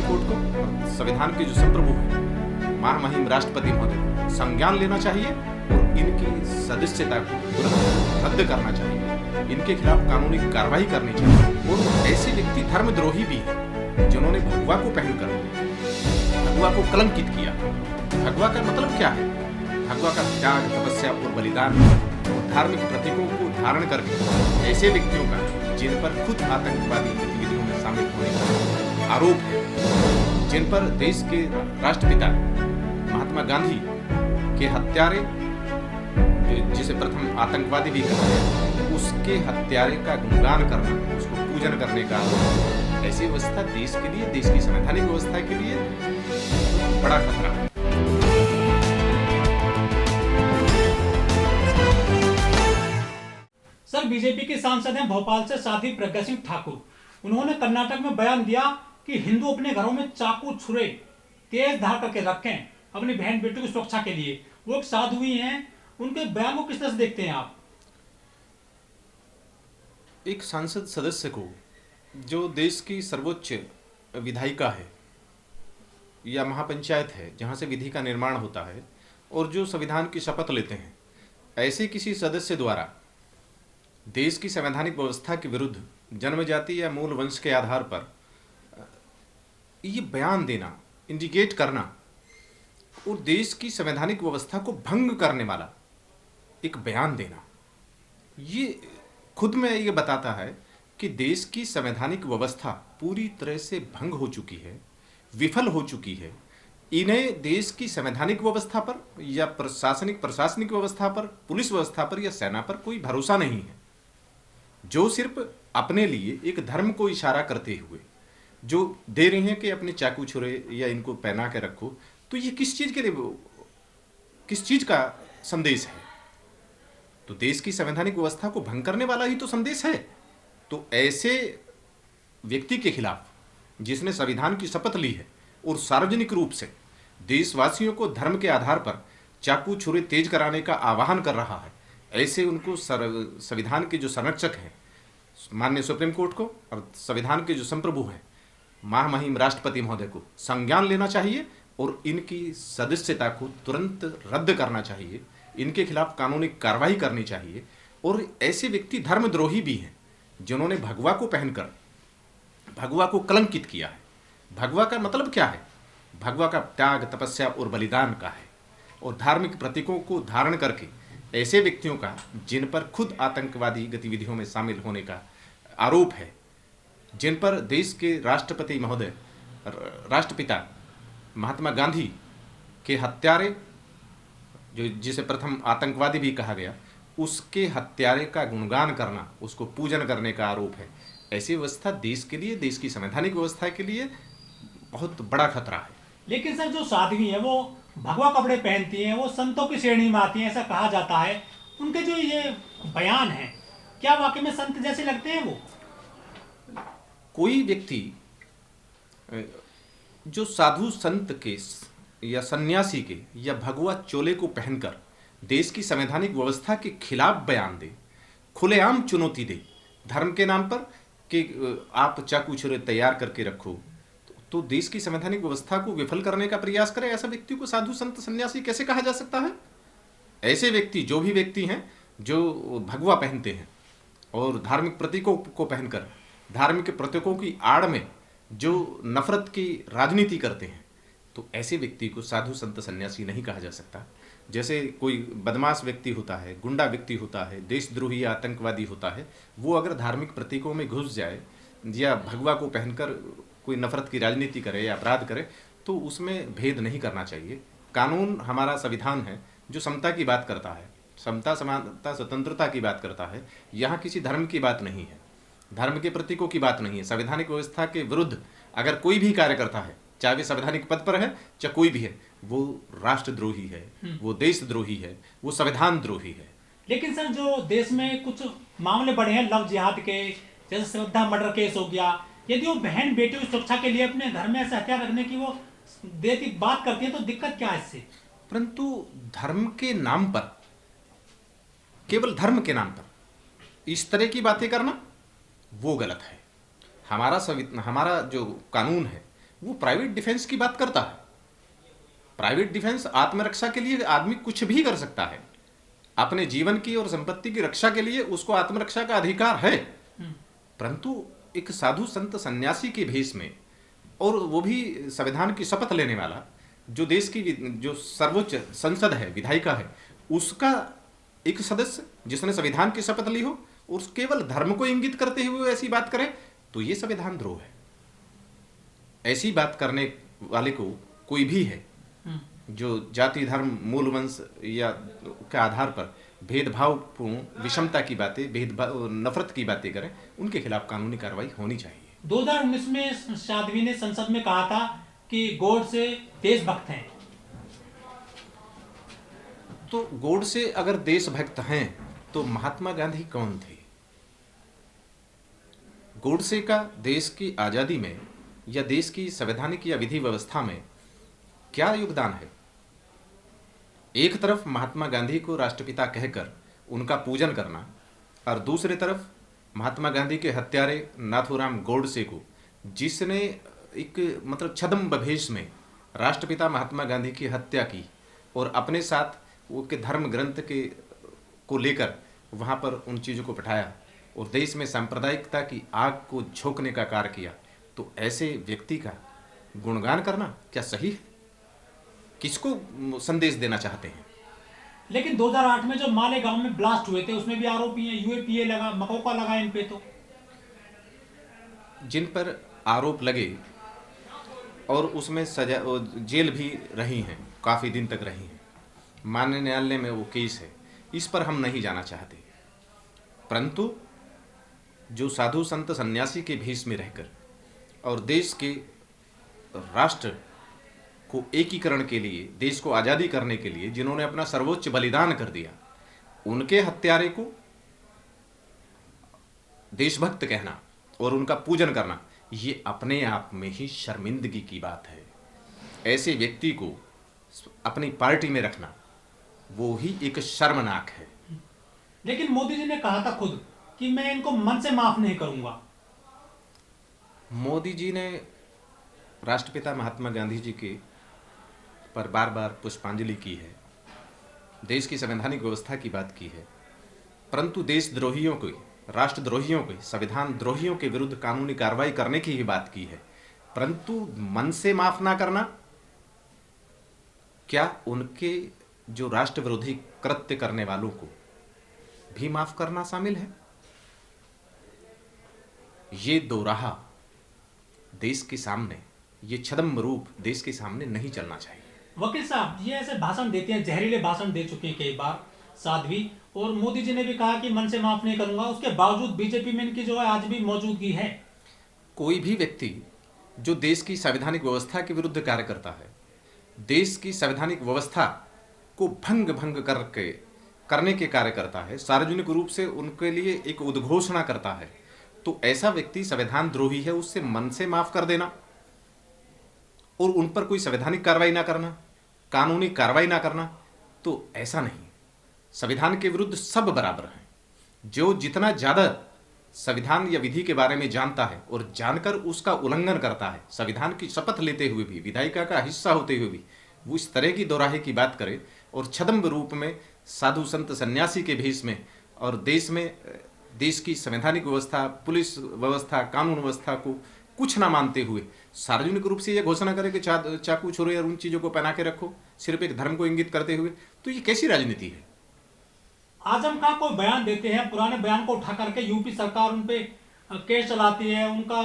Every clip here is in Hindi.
सुप्रीम कोर्ट को और संविधान के जो संप्रभु हैं महामहिम राष्ट्रपति महोदय को संज्ञान लेना चाहिए और इनकी सदस्यता को तुरंत रद्द करना चाहिए। इनके खिलाफ कानूनी कार्रवाई करनी चाहिए। और ऐसे व्यक्ति धर्मद्रोही भी हैं जिन्होंने भगवा को पहनकर भगवा को कलंकित किया। भगवा का मतलब क्या है? भगवा का त्याग, तपस्या और बलिदान और धार्मिक प्रतीकों को धारण करके ऐसे व्यक्तियों का जिन पर खुद आतंकवादी गतिविधियों में शामिल होने का आरोप है, जिन पर देश के राष्ट्रपिता महात्मा गांधी के हत्यारे, जिसे प्रथम आतंकवादी भी कहते हैं, उसके हत्यारे का गुणगान करना, उसको पूजन करने का आरोप। ऐसी व्यवस्था देश के लिए, देश की संवैधानिक व्यवस्था के लिए बड़ा खतरा है। सर, बीजेपी के सांसद हैं भोपाल से साध्वी प्रज्ञा सिंह ठाकुर। उन्होंने कर्नाटक में बयान दिया कि हिंदू अपने घरों में चाकू छुरे तेज धार करके रखें अपनी बहन बेटी की सुरक्षा के लिए। वो एक साधु ही हैं, उनके बयान को किस तरह से देखते हैं आप? एक सांसद सदस्य को, जो देश की सर्वोच्च विधायिका है या महापंचायत है जहां से विधि का निर्माण होता है और जो संविधान की शपथ लेते हैं, ऐसे किसी सदस्य द्वारा देश की संवैधानिक व्यवस्था के विरुद्ध जन्म जाति या मूल वंश के आधार पर ये बयान देना, इंडिकेट करना और देश की संवैधानिक व्यवस्था को भंग करने वाला एक बयान देना, ये खुद में ये बताता है कि देश की संवैधानिक व्यवस्था पूरी तरह से भंग हो चुकी है, विफल हो चुकी है। इन्हें देश की संवैधानिक व्यवस्था पर या प्रशासनिक व्यवस्था पर, पुलिस व्यवस्था पर या सेना पर कोई भरोसा नहीं है, जो सिर्फ अपने लिए एक धर्म को इशारा करते हुए जो दे रहे हैं कि अपने चाकू छुरे या इनको पहना के रखो। तो ये किस चीज के लिए, किस चीज का संदेश है? तो देश की संवैधानिक व्यवस्था को भंग करने वाला ही तो संदेश है। तो ऐसे व्यक्ति के खिलाफ, जिसने संविधान की शपथ ली है और सार्वजनिक रूप से देशवासियों को धर्म के आधार पर चाकू छुरे तेज कराने का आह्वान कर रहा है, ऐसे उनको संविधान के जो संरक्षक हैं माननीय सुप्रीम कोर्ट को और संविधान के जो संप्रभु हैं महामहिम राष्ट्रपति महोदय को संज्ञान लेना चाहिए और इनकी सदस्यता को तुरंत रद्द करना चाहिए। इनके खिलाफ कानूनी कार्रवाई करनी चाहिए। और ऐसे व्यक्ति धर्मद्रोही भी हैं जिन्होंने भगवा को पहनकर भगवा को कलंकित किया है। भगवा का मतलब क्या है? भगवा का त्याग, तपस्या और बलिदान का है और धार्मिक प्रतीकों को धारण करके ऐसे व्यक्तियों का जिन पर खुद आतंकवादी गतिविधियों में शामिल होने का आरोप है, जिन पर देश के राष्ट्रपति महोदय, राष्ट्रपिता महात्मा गांधी के हत्यारे, जिसे प्रथम आतंकवादी भी कहा गया, उसके हत्यारे का गुणगान करना, उसको पूजन करने का आरोप है। ऐसी व्यवस्था देश के लिए, देश की संवैधानिक व्यवस्था के लिए बहुत बड़ा खतरा है। लेकिन सर, जो साध्वी है वो भगवा कपड़े पहनती हैं, वो संतों की श्रेणी में आती हैं, ऐसा कहा जाता है। उनके जो ये बयान है, क्या वाकई में संत जैसे लगते हैं वो? कोई व्यक्ति जो साधु संत के या सन्यासी के या भगवा चोले को पहनकर देश की संवैधानिक व्यवस्था के खिलाफ बयान दे, खुलेआम चुनौती दे धर्म के नाम पर कि आप चाकू छुरे तैयार करके रखो, तो देश की संवैधानिक व्यवस्था को विफल करने का प्रयास करे, ऐसा व्यक्ति को साधु संत सन्यासी कैसे कहा जा सकता है? ऐसे व्यक्ति, जो भी व्यक्ति हैं जो भगवा पहनते हैं और धार्मिक प्रतीकों को पहनकर धार्मिक प्रतीकों की आड़ में जो नफरत की राजनीति करते हैं, तो ऐसे व्यक्ति को साधु संत सन्यासी नहीं कहा जा सकता। जैसे कोई बदमाश व्यक्ति होता है, गुंडा व्यक्ति होता है, देशद्रोही या आतंकवादी होता है, वो अगर धार्मिक प्रतीकों में घुस जाए या भगवा को पहनकर कोई नफरत की राजनीति करे या अपराध करे, तो उसमें भेद नहीं करना चाहिए। कानून, हमारा संविधान है जो समता की बात करता है, समता, समानता, स्वतंत्रता की बात करता है। यहाँ किसी धर्म की बात नहीं है, धर्म के प्रतीकों की बात नहीं है। संवैधानिक व्यवस्था के विरुद्ध अगर कोई भी कार्य करता है, चाहे वे संवैधानिक पद पर है चाहे कोई भी है, वो राष्ट्रद्रोही है, वो देशद्रोही है, वो संविधान द्रोही है। लेकिन सर, जो देश में कुछ मामले बढ़े हैं लव जिहाद के, जैसे श्रद्धा मर्डर केस हो गया, यदि वो बहन बेटी की सुरक्षा के लिए अपने घर में ऐसे हथियार रखने की वो देर की बात करती है, तो दिक्कत क्या है इससे? परंतु धर्म के नाम पर, केवल धर्म के नाम पर इस तरह की बातें करना वो गलत है। हमारा जो कानून है वो प्राइवेट डिफेंस की बात करता है। प्राइवेट डिफेंस, आत्मरक्षा के लिए आदमी कुछ भी कर सकता है। अपने जीवन की और संपत्ति की रक्षा के लिए उसको आत्मरक्षा का अधिकार है। परंतु एक साधु संत सन्यासी के भेष में, और वो भी संविधान की शपथ लेने वाला, जो देश की जो सर्वोच्च संसद है, विधायिका है, उसका एक सदस्य जिसने संविधान की शपथ ली हो और केवल धर्म को इंगित करते हुए ऐसी बात करे, तो ये संविधान द्रोह है। ऐसी बात करने वाले को कोई भी है जो जाति, धर्म, मूल वंश या के आधार पर भेदभावपूर्ण, विषमता की बातें, भेदभाव, नफरत की बातें करें, उनके खिलाफ कानूनी कार्रवाई होनी चाहिए। 2019 में साध्वी ने संसद में कहा था कि गोडसे देशभक्त हैं। तो गोडसे अगर देशभक्त हैं तो महात्मा गांधी कौन थे? गोडसे का देश की आजादी में या देश की संवैधानिक या विधि व्यवस्था में क्या योगदान है? एक तरफ महात्मा गांधी को राष्ट्रपिता कहकर उनका पूजन करना, और दूसरी तरफ महात्मा गांधी के हत्यारे नाथूराम गोडसे को, जिसने एक मतलब छद्म भेष में राष्ट्रपिता महात्मा गांधी की हत्या की और अपने साथ वो के धर्म ग्रंथ के को लेकर वहाँ पर उन चीज़ों को बिठाया और देश में सांप्रदायिकता की आग को झोंकने का कार्य किया, तो ऐसे व्यक्ति का गुणगान करना क्या सही है? किसको संदेश देना चाहते हैं? लेकिन 2008 में जो मालेगांव में ब्लास्ट हुए थे उसमें भी आरोपी हैं, यूएपीए लगा, मकोका लगा इन पे। तो जिन पर आरोप लगे और उसमें सजा, जेल भी रही हैं, काफ़ी दिन तक रही हैं, माननीय न्यायालय में वो केस है, इस पर हम नहीं जाना चाहते। परंतु जो साधु संत सन्यासी के भेष में रहकर और देश के राष्ट्र को एकीकरण के लिए, देश को आज़ादी करने के लिए जिन्होंने अपना सर्वोच्च बलिदान कर दिया, उनके हत्यारे को देशभक्त कहना और उनका पूजन करना, ये अपने आप में ही शर्मिंदगी की बात है। ऐसे व्यक्ति को अपनी पार्टी में रखना वो ही एक शर्मनाक है। लेकिन मोदी जी ने कहा था खुद कि मैं इनको मन से माफ नहीं करूंगा। मोदी जी ने राष्ट्रपिता महात्मा गांधी जी के पर बार बार पुष्पांजलि की है, देश की संवैधानिक व्यवस्था की बात की है, परंतु देशद्रोहियों को, राष्ट्रद्रोहियों को, संविधान द्रोहियों के विरुद्ध कानूनी कार्रवाई करने की ही बात की है। परंतु मन से माफ ना करना, क्या उनके जो राष्ट्र विरोधी कृत्य करने वालों को भी माफ करना शामिल है? ये दोराहा देश के सामने, ये छद्म रूप देश के सामने नहीं चलना चाहिए। वकील साहब, ये ऐसे भाषण देते हैं, जहरीले भाषण दे चुके हैं कई बार साध्वी, और मोदी जी ने भी कहा कि मन से माफ नहीं करूंगा, उसके बावजूद बीजेपी में इनकी जो है आज भी मौजूदगी है। कोई भी व्यक्ति जो देश की संवैधानिक व्यवस्था के विरुद्ध कार्य करता है, देश की संवैधानिक व्यवस्था को भंग करने के कार्य करता है, सार्वजनिक रूप से उनके लिए एक उद्घोषणा करता है, तो ऐसा व्यक्ति संविधान द्रोही है। उससे मन से माफ कर देना और उन पर कोई संवैधानिक कार्रवाई ना करना, कानूनी कार्रवाई ना करना, तो ऐसा नहीं। संविधान के विरुद्ध सब बराबर हैं। जो जितना ज़्यादा संविधान या विधि के बारे में जानता है और जानकर उसका उल्लंघन करता है, संविधान की शपथ लेते हुए भी, विधायिका का हिस्सा होते हुए भी वो इस तरह की दोराहे की बात करे और छद्म रूप में साधु संत सन्यासी के भेष में और देश की संवैधानिक व्यवस्था, पुलिस व्यवस्था, कानून व्यवस्था को कुछ ना मानते हुए सार्वजनिक रूप से यह घोषणा करे कि चाकू छुरे और उन चीज़ों को पहना के रखो, सिर्फ एक धर्म को इंगित करते हुए, तो ये कैसी राजनीति है? आजम खां कोई बयान देते हैं, पुराने बयान को उठा करके यूपी सरकार उन पे केस चलाती है, उनका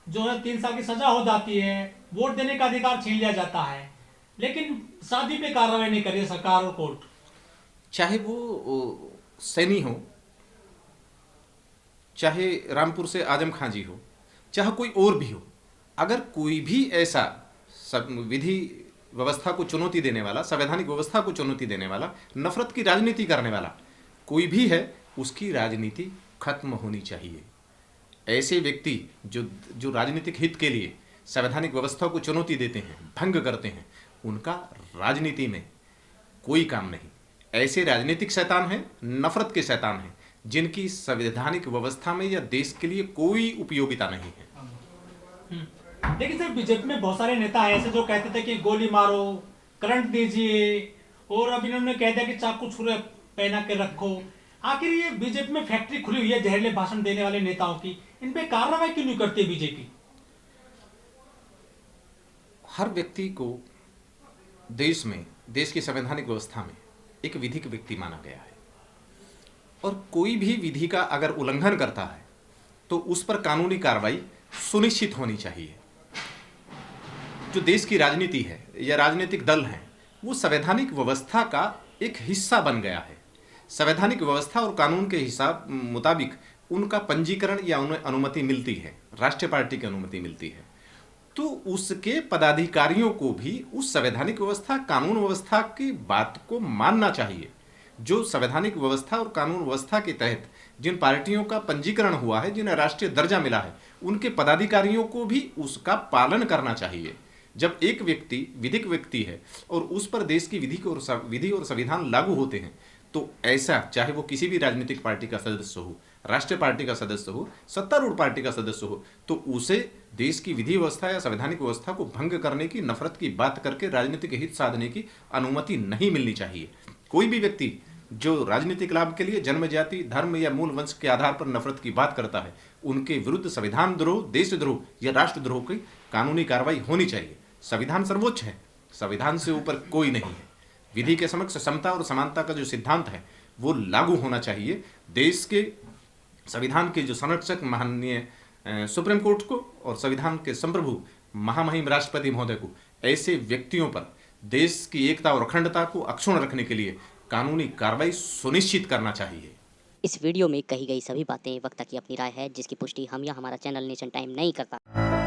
जो है 3 साल की सजा हो जाती है, वोट देने का अधिकार छीन लिया जाता है, लेकिन शादी पे कार्रवाई नहीं करी सरकार और कोर्ट। चाहे वो सैनी हो, चाहे रामपुर से आजम खां जी हो, चाहे कोई और भी हो, अगर कोई भी ऐसा विधि व्यवस्था को चुनौती देने वाला, संवैधानिक व्यवस्था को चुनौती देने वाला, नफरत की राजनीति करने वाला कोई भी है, उसकी राजनीति खत्म होनी चाहिए। ऐसे व्यक्ति जो राजनीतिक हित के लिए संवैधानिक व्यवस्था को चुनौती देते हैं, भंग करते हैं, उनका राजनीति में कोई काम नहीं। ऐसे राजनीतिक शैतान हैं, नफरत के शैतान हैं, जिनकी संवैधानिक व्यवस्था में या देश के लिए कोई उपयोगिता नहीं है। लेकिन सर बीजेपी में बहुत सारे नेता ऐसे जो कहते थे कि गोली मारो, करंट दीजिए, और अब इन्होंने कह दिया कि चाकू छुरे पहना के रखो। आखिर ये बीजेपी में फैक्ट्री खुली हुई है जहरीले भाषण देने वाले नेताओं की, इन पे कार्रवाई क्यों नहीं करती बीजेपी? हर व्यक्ति को देश में, देश की संवैधानिक व्यवस्था में एक विधिक व्यक्ति माना गया है, और कोई भी विधि का अगर उल्लंघन करता है तो उस पर कानूनी कार्रवाई सुनिश्चित होनी चाहिए। जो देश की राजनीति है या राजनीतिक दल हैं, वो संवैधानिक व्यवस्था का एक हिस्सा बन गया है। संवैधानिक व्यवस्था और कानून के हिसाब मुताबिक उनका पंजीकरण या उन्हें अनुमति मिलती है, राष्ट्रीय पार्टी की अनुमति मिलती है, तो उसके पदाधिकारियों को भी उस संवैधानिक व्यवस्था, कानून व्यवस्था की बात को मानना चाहिए। जो संवैधानिक व्यवस्था और कानून व्यवस्था के तहत जिन पार्टियों का पंजीकरण हुआ है, जिन्हें राष्ट्रीय दर्जा मिला है, उनके पदाधिकारियों को भी उसका पालन करना चाहिए। जब एक व्यक्ति विधिक व्यक्ति है और उस पर देश की विधि और संविधान लागू होते हैं, तो ऐसा चाहे वो किसी भी राजनीतिक पार्टी का सदस्य हो, राष्ट्रीय पार्टी का सदस्य हो, सत्तारूढ़ पार्टी का सदस्य हो, तो उसे देश की विधि व्यवस्था या संवैधानिक व्यवस्था को भंग करने की, नफरत की बात करके राजनीतिक हित साधने की अनुमति नहीं मिलनी चाहिए। कोई भी व्यक्ति जो राजनीतिक लाभ के लिए जन्म, जाति, धर्म या मूल वंश के आधार पर नफरत की बात करता है, उनके विरुद्ध संविधान द्रोह, देशद्रोह या राष्ट्रद्रोह की कानूनी कार्रवाई होनी चाहिए। संविधान सर्वोच्च है, संविधान से ऊपर कोई नहीं है। विधि के समक्ष समता और समानता का जो सिद्धांत है वो लागू होना चाहिए। देश के संविधान के जो संरक्षक माननीय सुप्रीम कोर्ट को और संविधान के संप्रभु महामहिम राष्ट्रपति महोदय को ऐसे व्यक्तियों पर देश की एकता और अखंडता को अक्षुण्ण रखने के लिए कानूनी कार्रवाई सुनिश्चित करना चाहिए। इस वीडियो में कही गई सभी बातें वक्ता की अपनी राय है, जिसकी पुष्टि हम या हमारा चैनल नेशन टाइम नहीं करता।